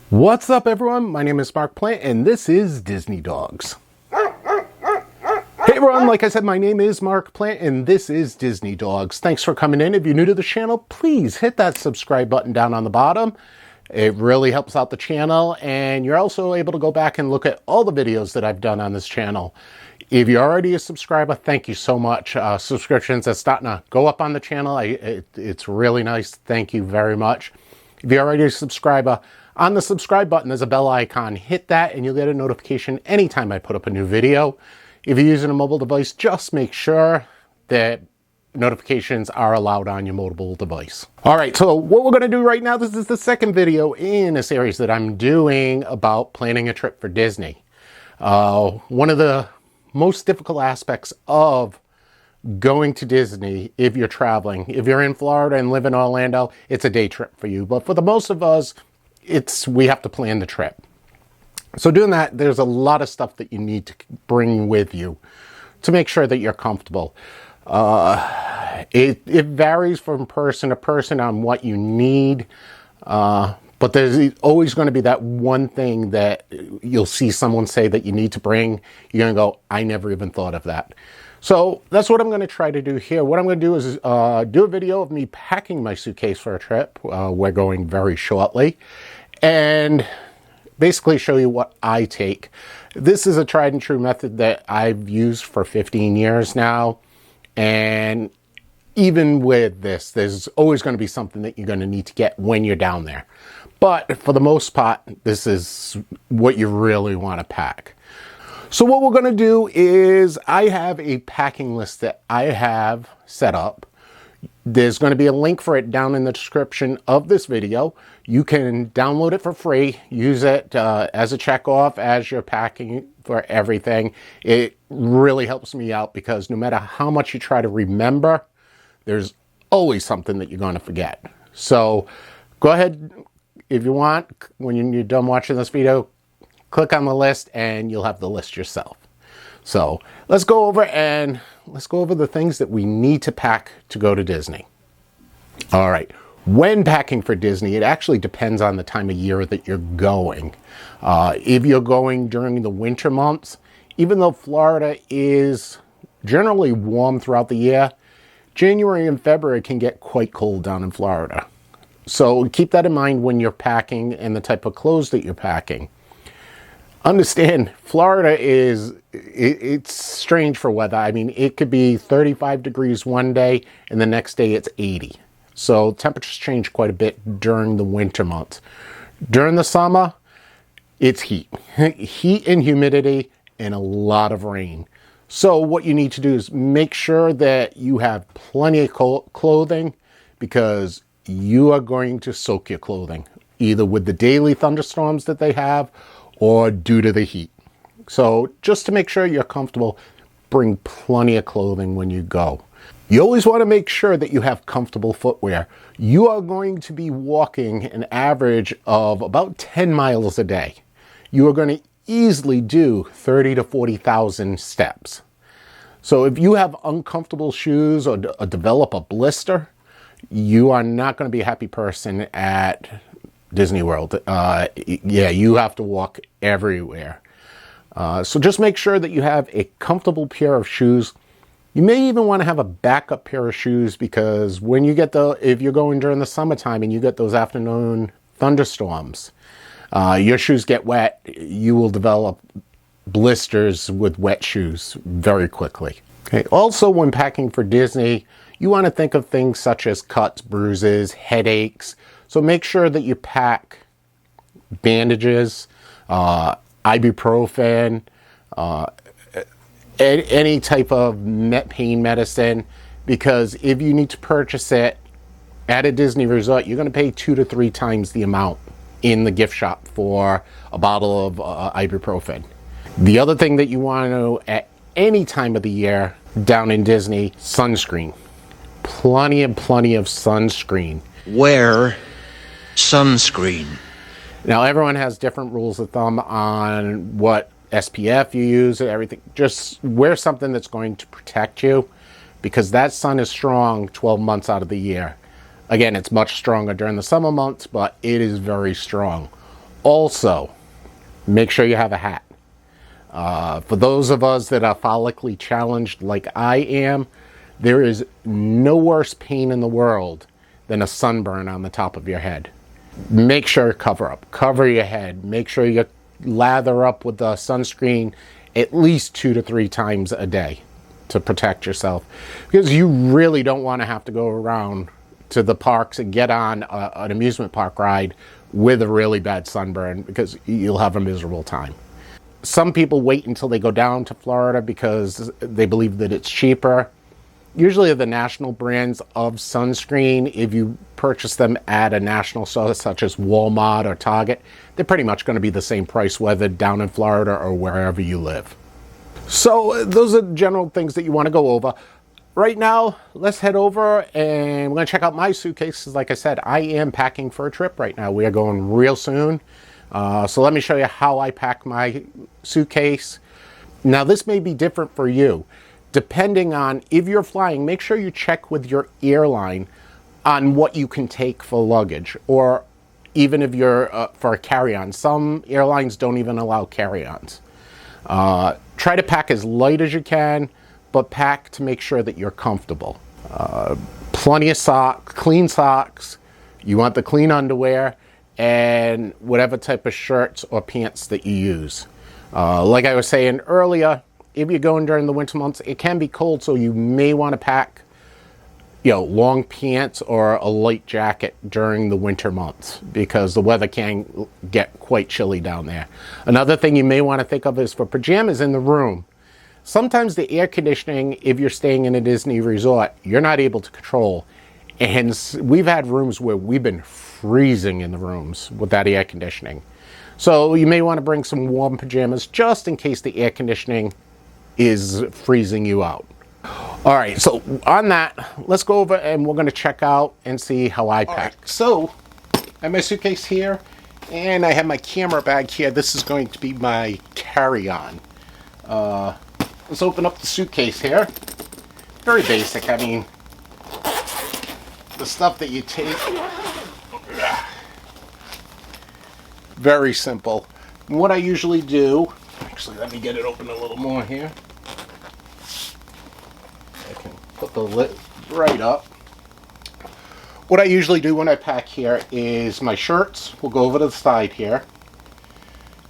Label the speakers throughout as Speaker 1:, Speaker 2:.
Speaker 1: What's up, everyone? My name is Mark Plant, and this is Disney Dogs. Hey everyone, like I said, my name is Mark Plant, and this is Disney Dogs. Thanks for coming in. If you're new to the channel, please hit that subscribe button down on the bottom. It really helps out the channel, and you're also able to go back and look at all the videos that I've done on this channel. If you're already a subscriber, thank you so much. Subscriptions are starting to go up on the channel. It's really nice. Thank you very much. If you're already a subscriber, on the subscribe button, there's a bell icon. Hit that and you'll get a notification anytime I put up a new video. If you're using a mobile device, just make sure that notifications are allowed on your mobile device. All right, so what we're gonna do right now, this is the second video in a series that I'm doing about planning a trip for Disney. One of the most difficult aspects of going to Disney, if you're traveling, if you're in Florida and live in Orlando, it's a day trip for you. But for the most of us, we have to plan the trip. So doing that, there's a lot of stuff that you need to bring with you to make sure that you're comfortable. It varies from person to person on what you need. But there's always going to be that one thing that you'll see someone say that you need to bring. You're going to go, I never even thought of that. So that's what I'm going to try to do here. What I'm going to do is do a video of me packing my suitcase for a trip. We're going very shortly. And basically show you what I take. This is a tried and true method that I've used for 15 years now. And even with this, there's always going to be something that you're going to need to get when you're down there. But for the most part, this is what you really want to pack. So what we're going to do is I have a packing list that I have set up. There's going to be a link for it down in the description of this video. You can download it for free, use it as a checkoff as you're packing for everything. It really helps me out because no matter how much you try to remember, there's always something that you're going to forget. So go ahead, if you want, when you're done watching this video, click on the list and you'll have the list yourself. So let's go over the things that we need to pack to go to Disney. All right. When packing for Disney, it actually depends on the time of year that you're going. If you're going during the winter months, even though Florida is generally warm throughout the year, January and February can get quite cold down in Florida. So keep that in mind when you're packing and the type of clothes that you're packing. Understand, Florida it's strange for weather. I mean, it could be 35 degrees one day and the next day it's 80. So temperatures change quite a bit during the winter months. During the summer, it's heat. Heat and humidity and a lot of rain. So what you need to do is make sure that you have plenty of clothing because you are going to soak your clothing, either with the daily thunderstorms that they have or due to the heat. So just to make sure you're comfortable, bring plenty of clothing when you go. You always want to make sure that you have comfortable footwear. You are going to be walking an average of about 10 miles a day. You are going to easily do 30 to 40,000 steps. So if you have uncomfortable shoes or develop a blister, you are not going to be a happy person at Disney World. Yeah, you have to walk everywhere. So just make sure that you have a comfortable pair of shoes. You may even want to have a backup pair of shoes because when you get if you're going during the summertime and you get those afternoon thunderstorms, your shoes get wet, you will develop blisters with wet shoes very quickly. Okay. Also, when packing for Disney, you want to think of things such as cuts, bruises, headaches. So make sure that you pack bandages, ibuprofen, any type of pain medicine, because if you need to purchase it at a Disney resort, you're going to pay 2 to 3 times the amount in the gift shop for a bottle of ibuprofen. The other thing that you want to know at any time of the year down in Disney, sunscreen. Plenty of sunscreen.
Speaker 2: Wear sunscreen.
Speaker 1: Now everyone has different rules of thumb on what SPF you use and everything. Just wear something that's going to protect you because that sun is strong 12 months out of the year. Again, it's much stronger during the summer months, but it is very strong. Also, make sure you have a hat. For those of us that are follically challenged like I am, there is no worse pain in the world than a sunburn on the top of your head. Make sure to cover your head. Make sure you lather up with the sunscreen at least 2 to 3 times a day to protect yourself, because you really don't want to have to go around to the parks and get on an amusement park ride with a really bad sunburn, because you'll have a miserable time. Some people wait until they go down to Florida because they believe that it's cheaper. Usually the national brands of sunscreen, if you purchase them at a national store such as Walmart or Target, they're pretty much going to be the same price whether down in Florida or wherever you live. So those are general things that you want to go over. Right now, let's head over and we're going to check out my suitcases. Like I said, I am packing for a trip right now. We are going real soon. So let me show you how I pack my suitcase. Now, this may be different for you. Depending on if you're flying, make sure you check with your airline on what you can take for luggage, or even if you're for a carry-on. Some airlines don't even allow carry-ons. Try to pack as light as you can, but pack to make sure that you're comfortable. Plenty of socks, clean socks. You want the clean underwear and whatever type of shirts or pants that you use. Like I was saying earlier, if you're going during the winter months, it can be cold, so you may want to pack, long pants or a light jacket during the winter months, because the weather can get quite chilly down there. Another thing you may want to think of is for pajamas in the room. Sometimes the air conditioning, if you're staying in a Disney resort, you're not able to control. And we've had rooms where we've been freezing in the rooms with that air conditioning. So you may want to bring some warm pajamas just in case the air conditioning is freezing you out. All right, so on that, let's go over and we're going to check out and see how I pack. Right, so I have my suitcase here and I have my camera bag here. This is going to be my carry-on. Let's open up the suitcase here. Very basic. I mean, the stuff that you take, very simple. And what I usually do, actually, let me get it open a little more here. I can put the lid right up. What I usually do when I pack here is my shirts. We'll go over to the side here.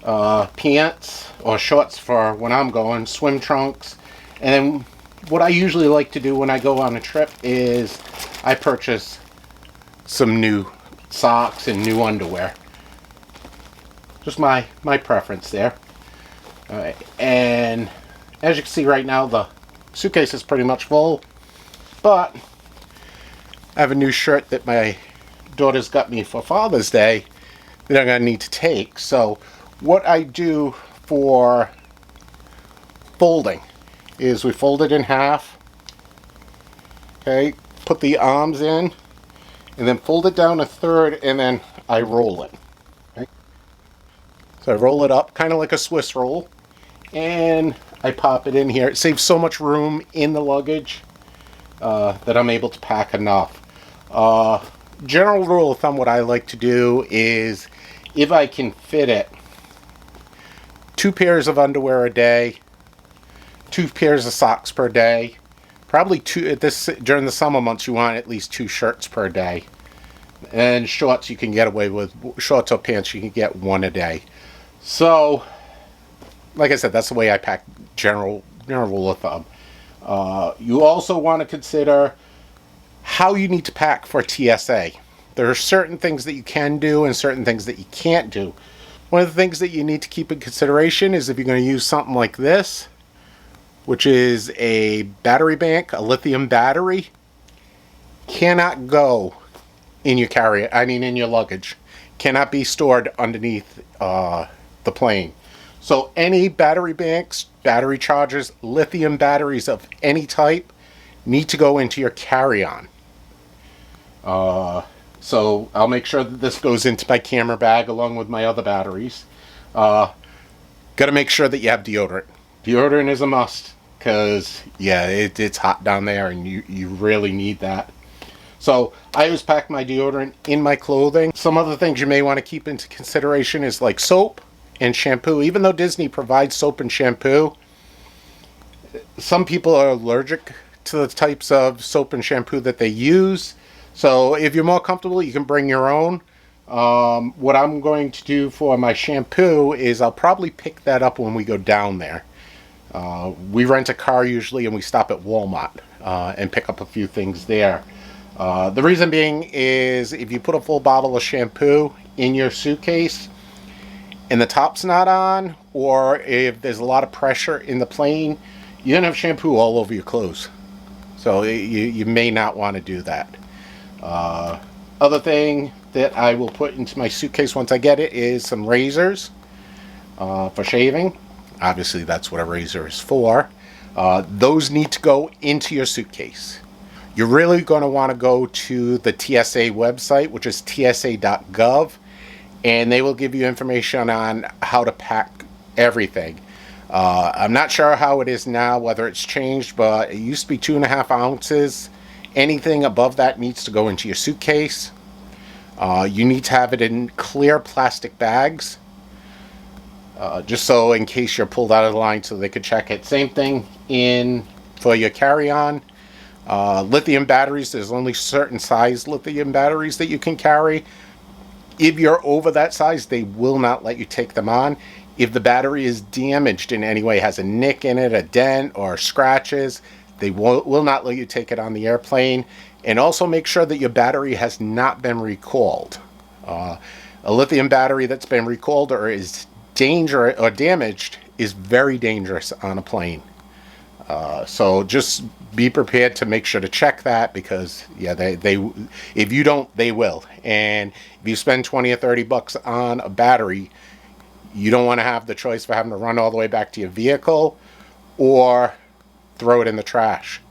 Speaker 1: Pants or shorts for when I'm going, swim trunks. And what I usually like to do when I go on a trip is I purchase some new socks and new underwear. Just my preference there. Alright, and as you can see right now, the suitcase is pretty much full, but I have a new shirt that my daughter's got me for Father's Day that I'm going to need to take. So what I do for folding is we fold it in half, okay, put the arms in, and then fold it down a third, and then I roll it. Okay? So I roll it up, kind of like a Swiss roll, and I pop it in here. It saves so much room in the luggage that I'm able to pack enough. General rule of thumb, what I like to do is, if I can fit it, 2 pairs of underwear a day, 2 pairs of socks per day. Probably during the summer months, you want at least 2 shirts per day. And shorts you can get away with, shorts or pants you can get 1 a day. So, like I said, that's the way I pack, general rule of thumb. You also want to consider how you need to pack for TSA. There are certain things that you can do and certain things that you can't do. One of the things that you need to keep in consideration is if you're going to use something like this, which is a battery bank, a lithium battery, cannot go in your in your luggage. Cannot be stored underneath the plane. So any battery banks, battery chargers, lithium batteries of any type need to go into your carry-on. So I'll make sure that this goes into my camera bag along with my other batteries. Got to make sure that you have deodorant. Deodorant is a must, because yeah, it's hot down there and you really need that. So I always pack my deodorant in my clothing. Some other things you may want to keep into consideration is like soap and shampoo. Even though Disney provides soap and shampoo, some people are allergic to the types of soap and shampoo that they use. So if you're more comfortable, you can bring your own. What I'm going to do for my shampoo is I'll probably pick that up when we go down there. We rent a car usually and we stop at Walmart and pick up a few things there. The reason being is if you put a full bottle of shampoo in your suitcase and the top's not on, or if there's a lot of pressure in the plane, you're going to have shampoo all over your clothes. So you may not want to do that. Other thing that I will put into my suitcase once I get it is some razors for shaving. Obviously, that's what a razor is for. Those need to go into your suitcase. You're really going to want to go to the TSA website, which is tsa.gov, and they will give you information on how to pack everything. I'm not sure how it is now, whether it's changed, but it used to be 2.5 ounces. Anything above that needs to go into your suitcase. You need to have it in clear plastic bags, just so in case you're pulled out of the line so they could check it. Same thing for your carry-on. Lithium batteries, there's only certain size lithium batteries that you can carry. If you're over that size, they will not let you take them on. If the battery is damaged in any way, has a nick in it, a dent, or scratches, they will not let you take it on the airplane. And also make sure that your battery has not been recalled. A lithium battery that's been recalled or is dangerous or damaged is very dangerous on a plane. So just be prepared to make sure to check that, because they if you don't, they will. And if you spend 20 or 30 bucks on a battery, you don't want to have the choice for having to run all the way back to your vehicle or throw it in the trash.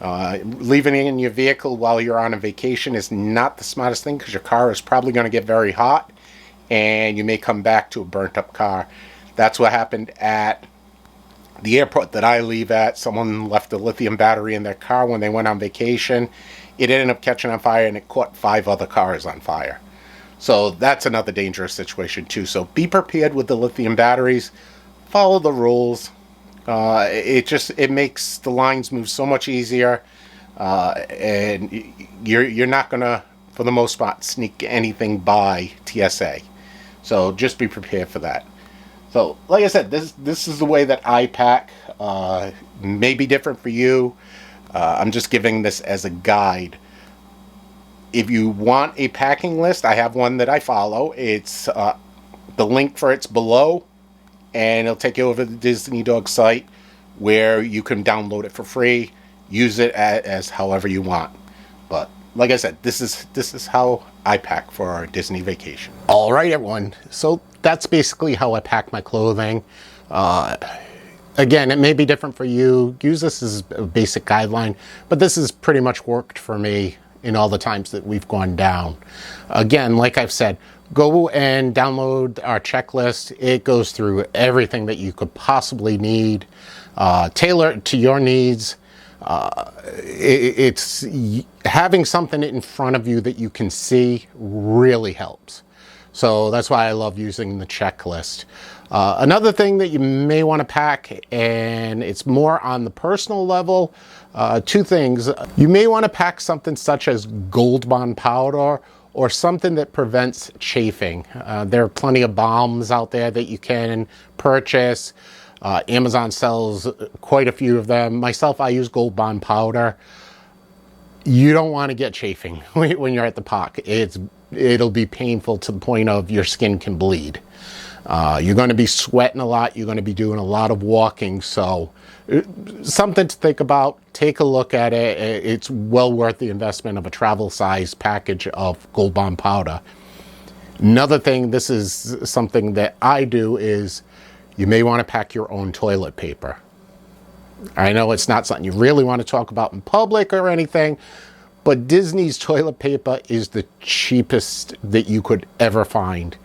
Speaker 1: Leaving it in your vehicle while you're on a vacation is not the smartest thing, because your car is probably going to get very hot and you may come back to a burnt up car. That's what happened at the airport that I leave at. Someone left a lithium battery in their car when they went on vacation. It ended up catching on fire and it caught 5 other cars on fire. So that's another dangerous situation too. So be prepared with the lithium batteries. Follow the rules. It makes the lines move so much easier, and you're not gonna, for the most part, sneak anything by TSA. So just be prepared for that. So, like I said, this is the way that I pack. May be different for you. I'm just giving this as a guide. If you want a packing list, I have one that I follow. It's the link for it's below, and it'll take you over to the Disney Dog site where you can download it for free. Use it as however you want. But like I said, this is how I pack for our Disney vacation. All right, everyone. So that's basically how I pack my clothing. Again, it may be different for you. Use this as a basic guideline, but this has pretty much worked for me in all the times that we've gone down. Again, like I've said, go and download our checklist. It goes through everything that you could possibly need, tailor it to your needs. It's having something in front of you that you can see really helps. So that's why I love using the checklist. Another thing that you may want to pack, and it's more on the personal level, 2 things. You may want to pack something such as Gold Bond powder, or something that prevents chafing. There are plenty of balms out there that you can purchase. Amazon sells quite a few of them. Myself, I use Gold Bond powder. You don't want to get chafing when you're at the park. It'll be painful to the point of your skin can bleed. You're going to be sweating a lot. You're going to be doing a lot of walking. So something to think about. Take a look at it. It's well worth the investment of a travel size package of Gold Bond powder. Another thing, this is something that I do, is you may want to pack your own toilet paper. I know it's not something you really want to talk about in public or anything, but Disney's toilet paper is the cheapest that you could ever find.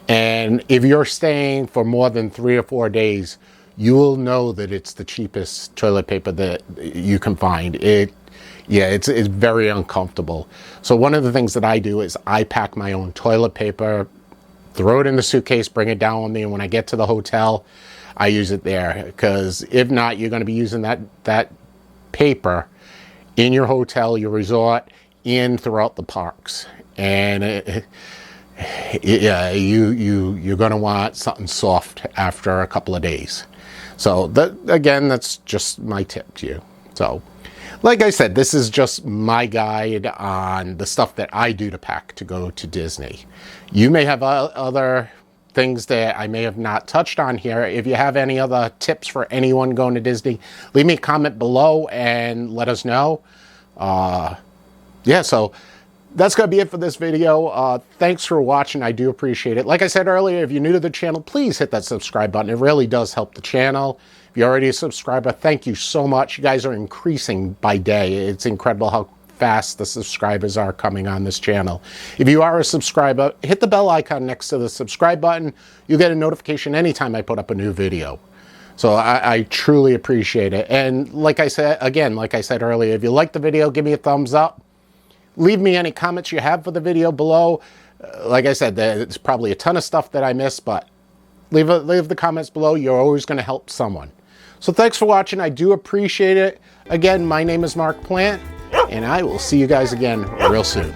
Speaker 1: And if you're staying for more than 3 or 4 days, you will know that it's the cheapest toilet paper that you can find. Yeah, it's very uncomfortable. So one of the things that I do is I pack my own toilet paper, throw it in the suitcase, bring it down with me, and when I get to the hotel, I use it there. Because if not, you're going to be using that paper in your hotel, your resort, and throughout the parks. And yeah, you're going to want something soft after a couple of days. So again, that's just my tip to you. So, like I said, this is just my guide on the stuff that I do to pack to go to Disney. You may have other things that I may have not touched on here. If you have any other tips for anyone going to Disney, leave me a comment below and let us know. Yeah, so that's going to be it for this video. Thanks for watching. I do appreciate it. Like I said earlier, if you're new to the channel, please hit that subscribe button. It really does help the channel. If you're already a subscriber, thank you so much. You guys are increasing by day. It's incredible how fast the subscribers are coming on this channel. If you are a subscriber, hit the bell icon next to the subscribe button. You'll get a notification anytime I put up a new video. So I truly appreciate it. And like I said, again, like I said earlier, if you like the video, give me a thumbs up. Leave me any comments you have for the video below. Like I said, there's probably a ton of stuff that I missed, but leave the comments below. You're always going to help someone. So thanks for watching. I do appreciate it. Again, my name is Mark Plant, and I will see you guys again real soon.